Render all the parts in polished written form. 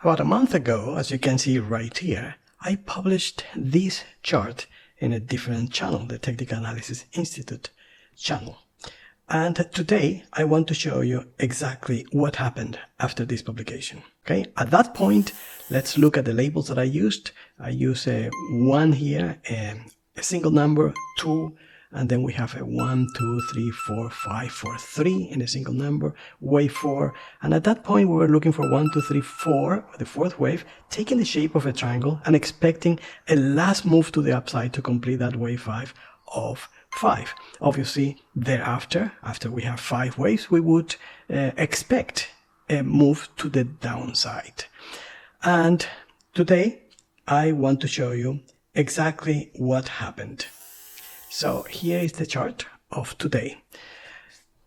About a month ago, as you can see right here, I published this chart in a different channel, the Technical Analysis Institute channel. And today I want to show you exactly what happened after this publication. Okay, at that point, let's look at the labels that I used. I use a 1 here, a single number, 2, and then we have a 1, 2, 3, 4, 5, 4, 3 in a single number, wave 4. And at that point, we were looking for 1, 2, 3, 4, the fourth wave, taking the shape of a triangle and expecting a last move to the upside to complete that wave 5 of 5. Obviously, thereafter, after we have 5 waves, we would expect a move to the downside. And today, I want to show you exactly what happened. So here is the chart of today.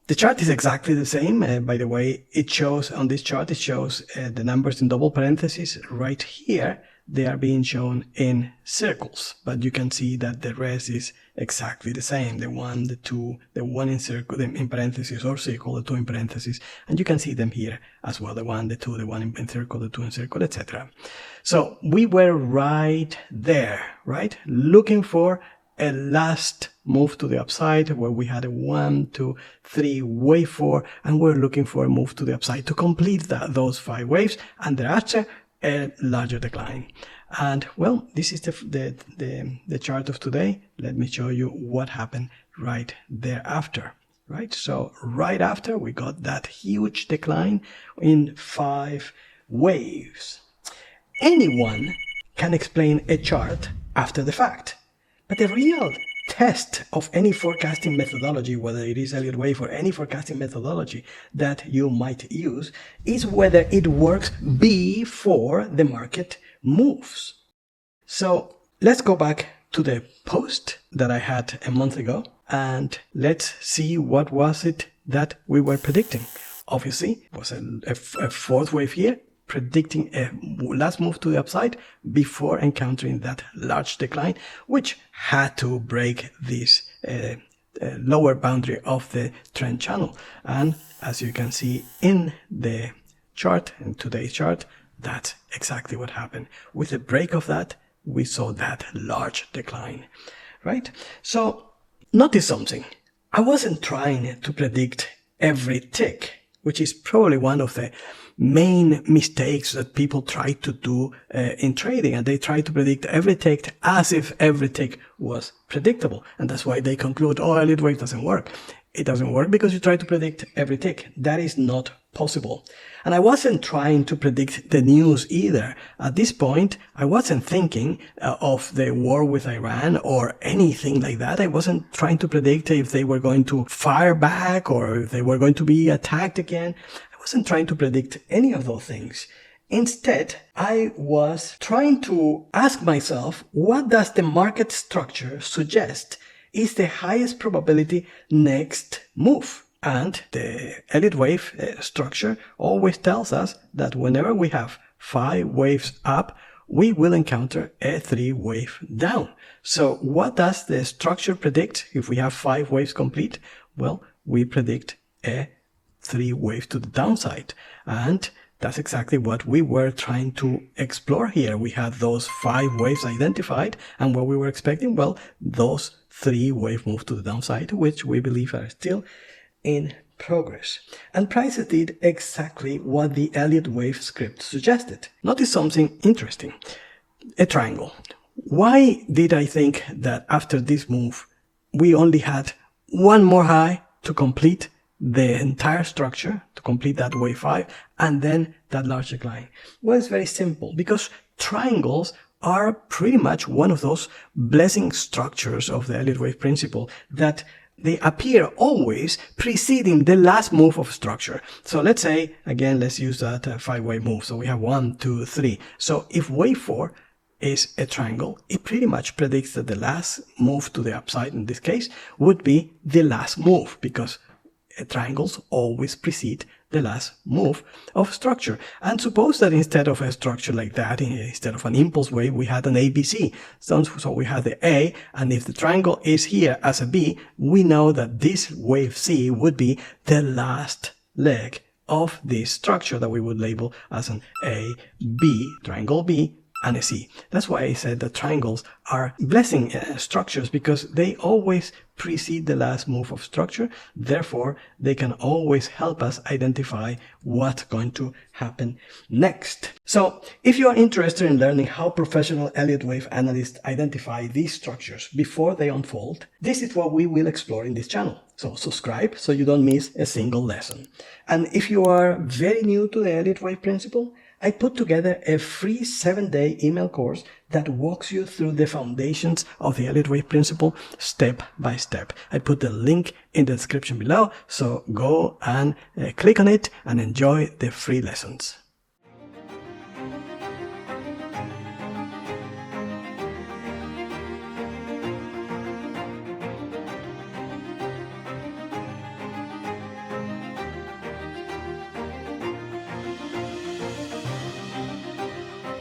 The chart is exactly the same. By the way, it shows on this chart, it shows the numbers in double parentheses. Right here, they are being shown in circles, but you can see that the rest is exactly the same. The 1, the 2, the 1 in circle, in parentheses or circle, the 2 in parentheses, and you can see them here as well. The 1, the 2, the 1 in circle, the 2 in circle, etc. So we were right there, right? Looking for a last move to the upside where we had a 1, 2, 3 wave 4, and we're looking for a move to the upside to complete those 5 waves, and thereafter a larger decline. And well, this is the chart of today. Let me show you what happened right thereafter. Right, so right after we got that huge decline in 5 waves. Anyone can explain a chart after the fact. But the real test of any forecasting methodology, whether it is Elliott Wave or any forecasting methodology that you might use, is whether it works before the market moves. So let's go back to the post that I had a month ago and let's see what was it that we were predicting. Obviously, it was a fourth wave here, predicting a last move to the upside before encountering that large decline, which had to break this lower boundary of the trend channel. And as you can see in the chart, in today's chart, that's exactly what happened. With the break of that, we saw that large decline, right? So notice something. I wasn't trying to predict every tick, which is probably one of the main mistakes that people try to do in trading, and they try to predict every tick as if every tick was predictable, and that's why they conclude, oh, Elliott Wave doesn't work. It doesn't work because you try to predict every tick. That is not possible. And I wasn't trying to predict the news either. At this point, I wasn't thinking of the war with Iran or anything like that. I wasn't trying to predict if they were going to fire back or if they were going to be attacked again. I wasn't trying to predict any of those things. Instead, I was trying to ask myself, what does the market structure suggest is the highest probability next move? And the Elliott Wave structure always tells us that whenever we have 5 waves up, we will encounter a 3 wave down. So what does the structure predict if we have 5 waves complete? Well, we predict a 3 wave to the downside. And that's exactly what we were trying to explore here. We had those 5 waves identified, and what we were expecting, well, those 3 wave moves to the downside, which we believe are still in progress. And prices did exactly what the Elliott Wave script suggested. Notice something interesting. A triangle. Why did I think that after this move, we only had one more high to complete the entire structure, to complete that wave 5, and then that large decline? Well, it's very simple, because triangles are pretty much one of those blessing structures of the Elliott Wave Principle that they appear always preceding the last move of structure. So let's say, again, let's use that 5-wave move. So we have 1, 2, 3. So if wave 4 is a triangle, it pretty much predicts that the last move to the upside, in this case, would be the last move, because triangles always precede the last move of structure. And suppose that instead of a structure like that, instead of an impulse wave, we had an ABC. So we had the A, and if the triangle is here as a B, we know that this wave C would be the last leg of this structure that we would label as an A, B, triangle B, and a C. That's why I said that triangles are blessing structures, because they always precede the last move of structure. Therefore, they can always help us identify what's going to happen next. So if you are interested in learning how professional Elliott Wave analysts identify these structures before they unfold, this is what we will explore in this channel. So subscribe so you don't miss a single lesson. And if you are very new to the Elliott Wave Principle, I put together a free 7-day email course that walks you through the foundations of the Elliott Wave Principle step by step. I put the link in the description below, so go and click on it and enjoy the free lessons.